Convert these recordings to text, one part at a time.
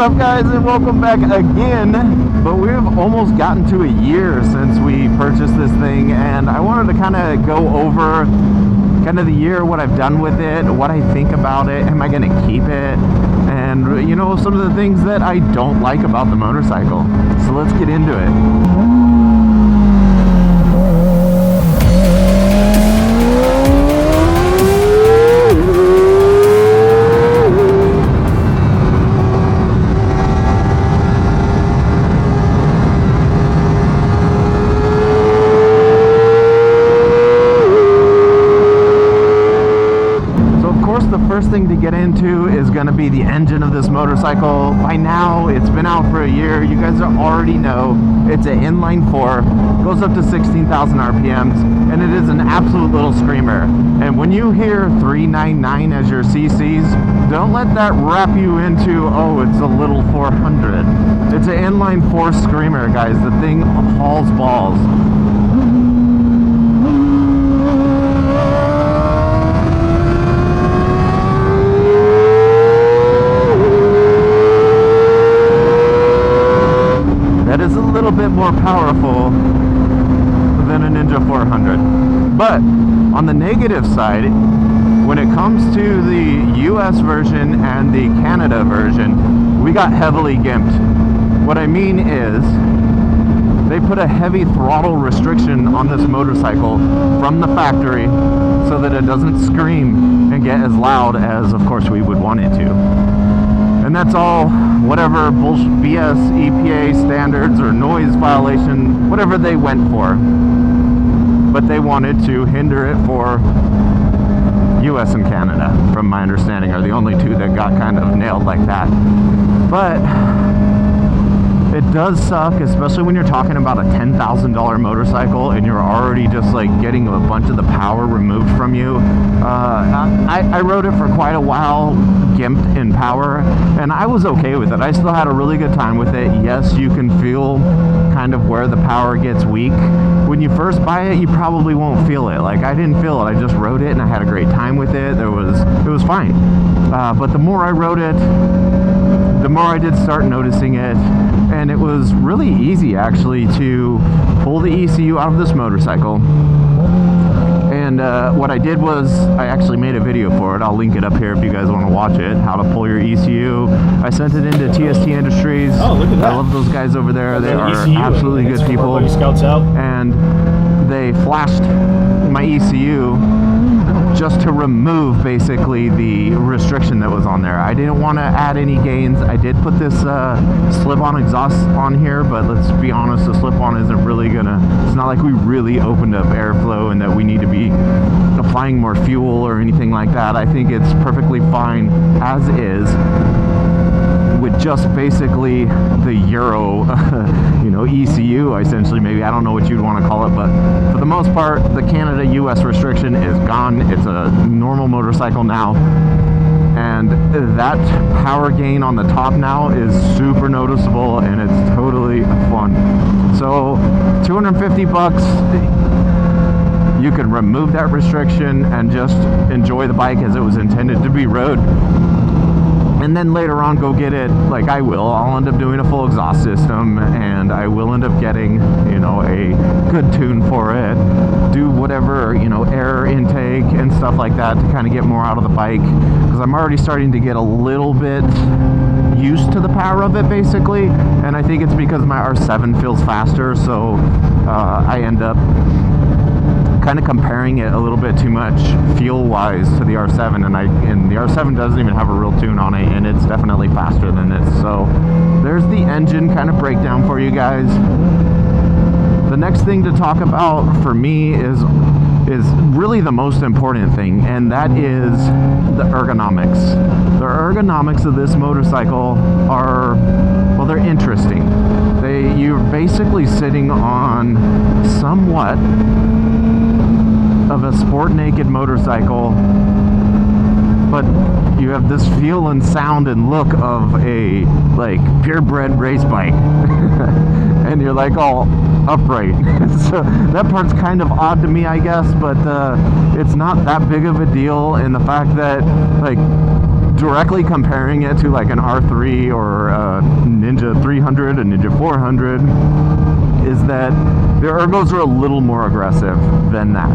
up, guys, and welcome back again. But we've almost gotten to a year since we purchased this thing, and I wanted to kind of go over kind of the year, what I've done with it, what I think about it, am I going to keep it, and you know, some of the things that I don't like about the motorcycle. So let's get into it. Thing to get into is going to be the engine of this motorcycle. By now, it's been out for a year. You guys already know it's an inline 4, goes up to 16,000 RPMs, and it is an absolute little screamer. And when you hear 399 as your CCs, don't let that wrap you into, oh, it's a little 400. It's an inline 4 screamer, guys. The thing hauls balls. That is a little bit more powerful than a Ninja 400. But on the negative side, when it comes to the US version and the Canada version, we got heavily gimped. What I mean is, they put a heavy throttle restriction on this motorcycle from the factory so that it doesn't scream and get as loud as, of course, we would want it to. And that's all whatever bullshit BS EPA standards or noise violation, whatever they went for. But they wanted to hinder it for US and Canada, from my understanding, are the only two that got kind of nailed like that. But it does suck, especially when you're talking about a $10,000 motorcycle and you're already just like getting a bunch of the power removed from you. I rode it for quite a while, gimped in power, and I was okay with it. I still had a really good time with it. Yes, you can feel kind of where the power gets weak. When you first buy it, you probably won't feel it. Like, I didn't feel it. I just rode it and I had a great time with it. It was fine. But the more I rode it, the more I did start noticing it, and it was really easy actually to pull the ECU out of this motorcycle. And what I did was, I actually made a video for it. I'll link it up here if you guys want to watch it, how to pull your ECU. I sent it into TST Industries. Oh, look at that. I love those guys over there. They are absolutely good people. Scouts out. And they flashed my ECU just to remove basically the restriction that was on there. I didn't want to add any gains. I did put this slip-on exhaust on here, but let's be honest, the slip-on isn't really gonna, it's not like we really opened up airflow and that we need to be applying more fuel or anything like that. I think it's perfectly fine as is, with just basically the Euro, ECU, essentially, maybe. I don't know what you'd want to call it, but for the most part, the Canada-US restriction is gone. It's a normal motorcycle now, and that power gain on the top now is super noticeable, and it's totally fun. So, 250 bucks. You can remove that restriction and just enjoy the bike as it was intended to be rode. And then later on, go get it, like I will. I'll end up doing a full exhaust system, and I will end up getting, a good tune for it. Do whatever, air intake and stuff like that to kind of get more out of the bike. Because I'm already starting to get a little bit used to the power of it, basically. And I think it's because my R7 feels faster, so I end up kind of comparing it a little bit too much fuel-wise to the R7, and the R7 doesn't even have a real tune on it, and it's definitely faster than this. So there's the engine kind of breakdown for you guys. The next thing to talk about for me is really the most important thing, and that is the ergonomics. The ergonomics of this motorcycle are, well, they're interesting. You're basically sitting on somewhat of a sport naked motorcycle, but you have this feel and sound and look of a purebred race bike. And you're like all upright. So that part's kind of odd to me, I guess, but it's not that big of a deal in the fact that directly comparing it to like an R3 or a Ninja 300, a Ninja 400, is that the ergos are a little more aggressive than that.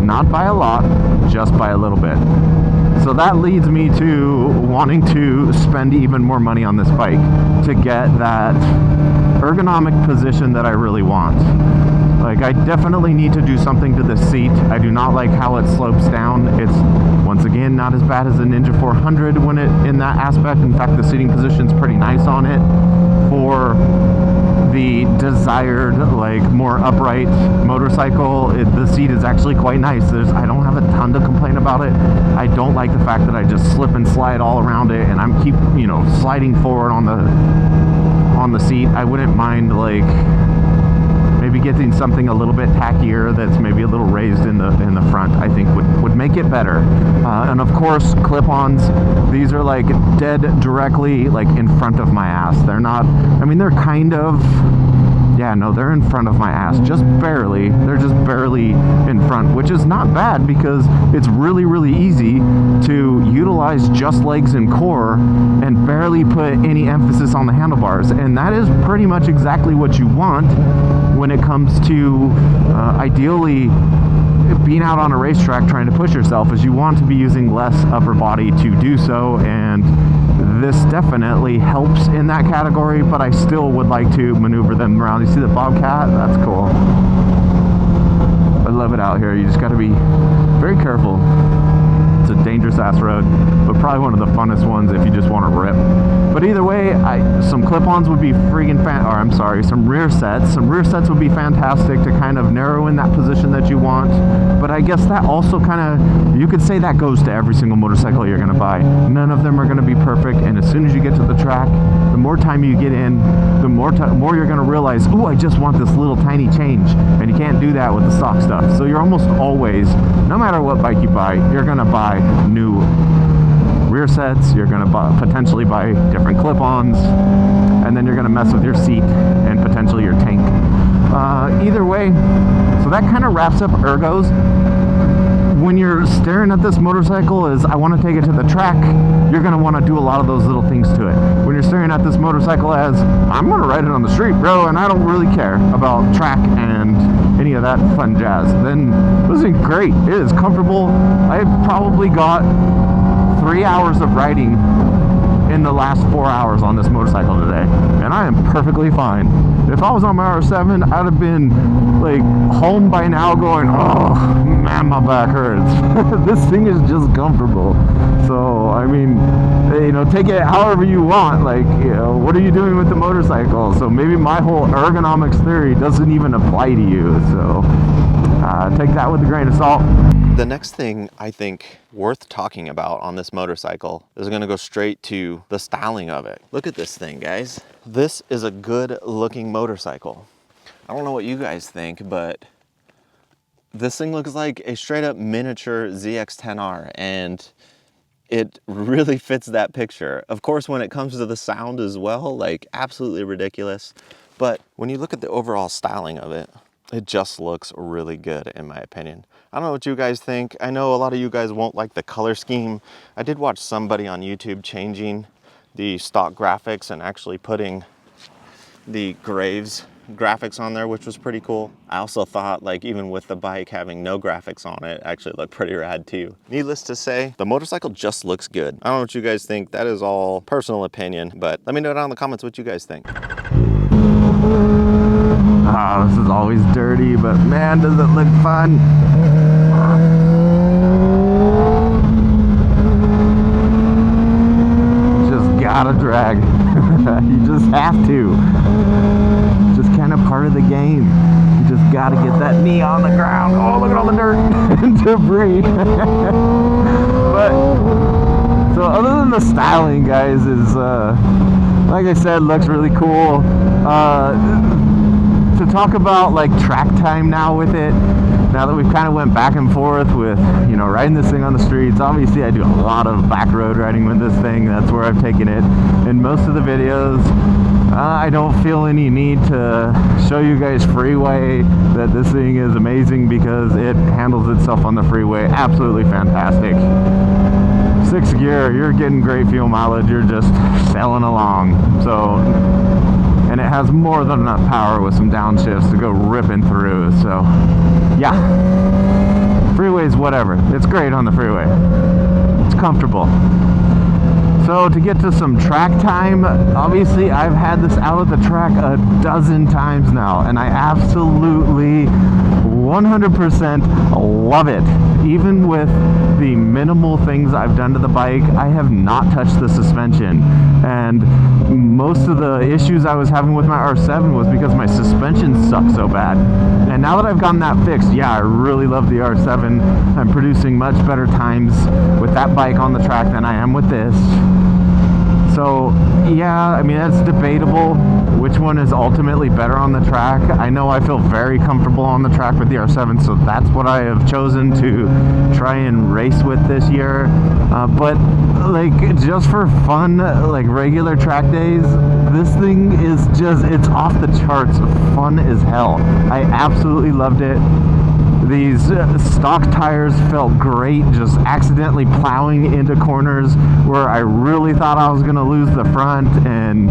Not by a lot, just by a little bit. So that leads me to wanting to spend even more money on this bike to get that ergonomic position that I really want. Like, I definitely need to do something to the seat. I do not like how it slopes down. It's, once again, not as bad as a Ninja 400 when it in that aspect. In fact, the seating position's pretty nice on it for the desired, like, more upright motorcycle. The seat is actually quite nice. I don't have a ton to complain about it. I don't like the fact that I just slip and slide all around it, and I'm sliding forward on the seat. I wouldn't mind, like, maybe getting something a little bit tackier that's maybe a little raised in the front. I think would make it better. And of course, clip-ons, these are like dead directly like in front of my ass. They're not, I mean, they're kind of, yeah, no, they're in front of my ass, just barely. They're just barely in front, which is not bad because it's really, really easy to utilize just legs and core and barely put any emphasis on the handlebars. And that is pretty much exactly what you want when it comes to ideally being out on a racetrack trying to push yourself, is you want to be using less upper body to do so, and this definitely helps in that category, but I still would like to maneuver them around. You see the Bobcat? That's cool. I love it out here. You just got to be very careful. It's a dangerous ass road, but probably one of the funnest ones if you just want to rip. But either way, some clip-ons would be freaking some rear sets. Some rear sets would be fantastic to kind of narrow in that position that you want. But I guess that also kind of, you could say that goes to every single motorcycle you're going to buy. None of them are going to be perfect, and as soon as you get to the track, the more time you get in, the more you're going to realize, ooh, I just want this little tiny change. And you can't do that with the stock stuff. So you're almost always, no matter what bike you buy, you're going to buy new rear sets, you're going to potentially buy different clip-ons, and then you're going to mess with your seat and potentially your tank. Either way, so that kind of wraps up ergos. When you're staring at this motorcycle as I want to take it to the track, you're going to want to do a lot of those little things to it. When you're staring at this motorcycle as I'm going to ride it on the street, bro, and I don't really care about track and any of that fun jazz, then this is great. It is comfortable. I've probably got 3 hours of riding in the last 4 hours on this motorcycle today, and I am perfectly fine. If I was on my R7, I'd have been like home by now going, oh man, my back hurts. This thing is just comfortable. So I mean, take it however you want. Like, what are you doing with the motorcycle? So maybe my whole ergonomics theory doesn't even apply to you. So take that with a grain of salt. The next thing I think worth talking about on this motorcycle is going to go straight to the styling of it. Look at this thing, guys. This is a good looking motorcycle. I don't know what you guys think, but this thing looks like a straight up miniature zx4rr, and it really fits that picture. Of course, when it comes to the sound as well, like absolutely ridiculous. But when you look at the overall styling of it, it just looks really good in my opinion. I don't know what you guys think. I know a lot of you guys won't like the color scheme. I did watch somebody on YouTube changing the stock graphics and actually putting the Graves graphics on there, which was pretty cool. I also thought, like, even with the bike having no graphics on it, actually looked pretty rad too. Needless to say, the motorcycle just looks good. I don't know what you guys think. That is all personal opinion, but let me know down in the comments what you guys think. Oh, this is always dirty, but man, does it look fun. Just gotta drag. You just have to. It's just kind of part of the game. You just gotta get that knee on the ground. Oh, look at all the dirt and debris. But, so other than the styling, guys, is, like I said, looks really cool. To talk about like track time now with it, now that we've kind of went back and forth with, riding this thing on the streets. Obviously I do a lot of back road riding with this thing. That's where I've taken it in most of the videos. I don't feel any need to show you guys freeway that this thing is amazing, because it handles itself on the freeway absolutely fantastic. 6th gear, you're getting great fuel mileage. You're just sailing along. So, and it has more than enough power with some downshifts to go ripping through. So, yeah, freeways, whatever. It's great on the freeway. It's comfortable. So to get to some track time, obviously I've had this out at the track a dozen times now, and I absolutely 100% love it. Even with the minimal things I've done to the bike, I have not touched the suspension. And most of the issues I was having with my R7 was because my suspension sucked so bad. And now that I've gotten that fixed, yeah, I really love the R7. I'm producing much better times with that bike on the track than I am with this. So yeah, I mean, that's debatable which one is ultimately better on the track. I know I feel very comfortable on the track with the R7, so that's what I have chosen to try and race with this year. But like, just for fun, like regular track days, this thing is just, it's off the charts fun as hell. I absolutely loved it. These stock tires felt great, just accidentally plowing into corners where I really thought I was going to lose the front and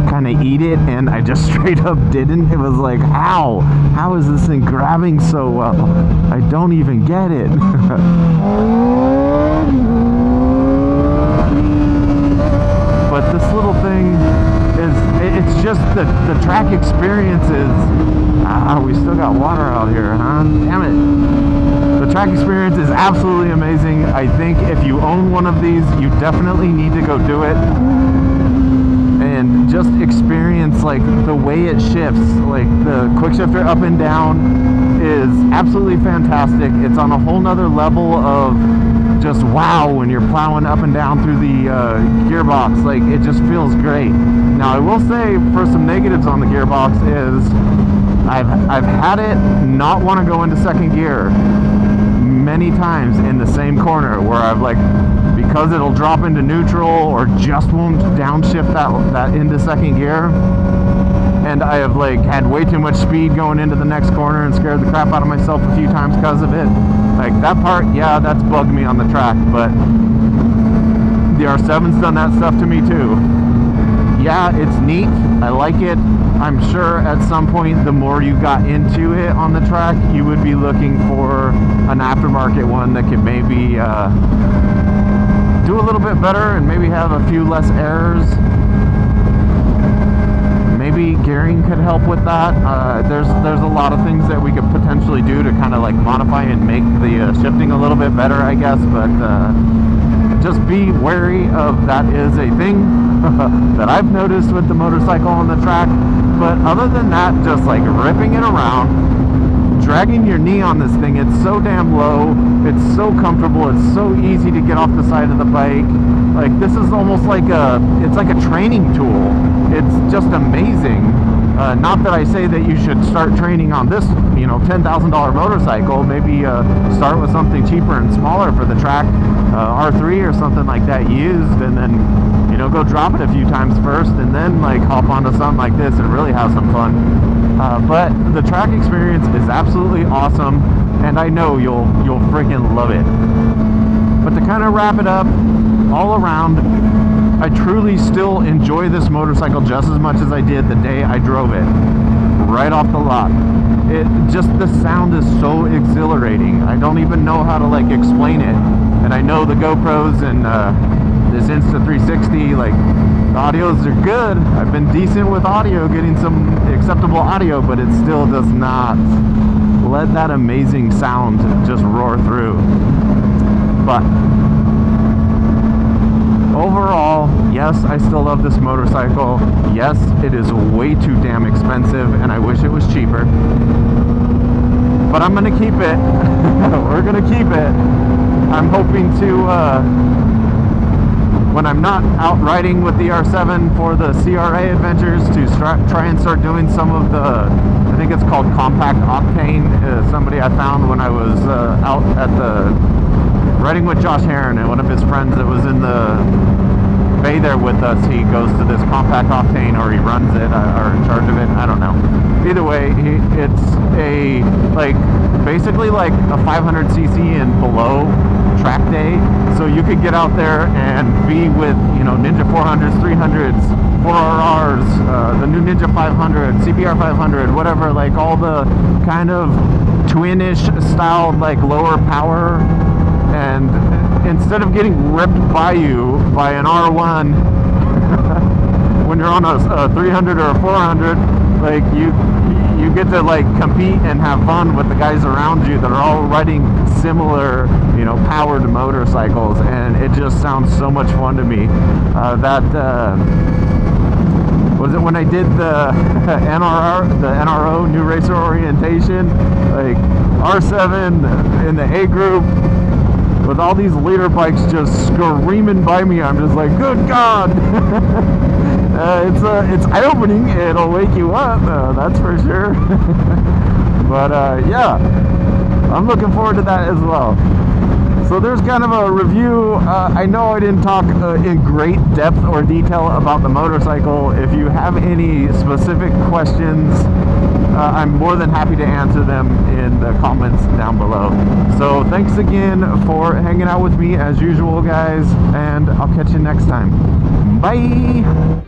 kind of eat it, and I just straight up didn't. It was like, how? How is this thing grabbing so well? I don't even get it. But this little thing is, it's just the track experience is, we still got water out here, huh? Damn it. The track experience is absolutely amazing. I think if you own one of these, you definitely need to go do it and just experience like the way it shifts. Like the quick shifter up and down is absolutely fantastic. It's on a whole nother level of just wow when you're plowing up and down through the gearbox. Like, it just feels great. Now I will say, for some negatives on the gearbox, is I've had it not want to go into second gear many times in the same corner, where I've like, because it'll drop into neutral or just won't downshift that into second gear, and I have like had way too much speed going into the next corner and scared the crap out of myself a few times because of it. Like, that part, yeah, that's bugged me on the track, but the R7's done that stuff to me too. Yeah, it's neat. I like it. I'm sure at some point, the more you got into it on the track, you would be looking for an aftermarket one that could maybe do a little bit better and maybe have a few less errors. Maybe gearing could help with that. There's a lot of things that we could potentially do to kind of like modify and make the shifting a little bit better, I guess, but just be wary of that is a thing that I've noticed with the motorcycle on the track. But other than that, just like ripping it around, dragging your knee on this thing, it's so damn low, it's so comfortable, it's so easy to get off the side of the bike. Like, this is almost like it's like a training tool. It's just amazing. Not that I say that you should start training on this, you know, $10,000 motorcycle. Maybe start with something cheaper and smaller for the track, R3 or something like that used, and then, you know, go drop it a few times first, and then like hop onto something like this and really have some fun. But the track experience is absolutely awesome, and I know you'll freaking love it. But to kind of wrap it up, all around, I truly still enjoy this motorcycle just as much as I did the day I drove it, right off the lot. It just, the sound is so exhilarating. I don't even know how to like explain it. And I know the GoPros and this Insta360, like, the audios are good. I've been decent with audio, getting some acceptable audio, but it still does not let that amazing sound just roar through. But overall, yes, I still love this motorcycle. Yes, it is way too damn expensive, and I wish it was cheaper. But I'm gonna keep it. We're gonna keep it. I'm hoping to, when I'm not out riding with the R7 for the CRA adventures, to try and start doing some of the, I think it's called compact octane. Somebody I found when I was out at the riding with Josh Heron, and one of his friends that was in the bay there with us, he goes to this compact octane, or he runs it, or in charge of it, I don't know. Either way, it's a, like, basically like a 500cc and below track day, so you could get out there and be with, you know, Ninja 400s, 300s, 4RRs, the new Ninja 500, CBR 500, whatever, like all the kind of twinish styled, like lower power. And instead of getting ripped by you by an R1 when you're on a 300 or a 400, like you get to like compete and have fun with the guys around you that are all riding similar, you know, powered motorcycles, and it just sounds so much fun to me. Was it when I did the NRO, New Racer Orientation, like R7 in the A group, with all these leader bikes just screaming by me. I'm just like, good God. It's eye-opening. It'll wake you up, that's for sure. But yeah, I'm looking forward to that as well. So there's kind of a review. I know I didn't talk in great depth or detail about the motorcycle. If you have any specific questions, I'm more than happy to answer them in the comments down below. So thanks again for hanging out with me as usual, guys, and I'll catch you next time. Bye!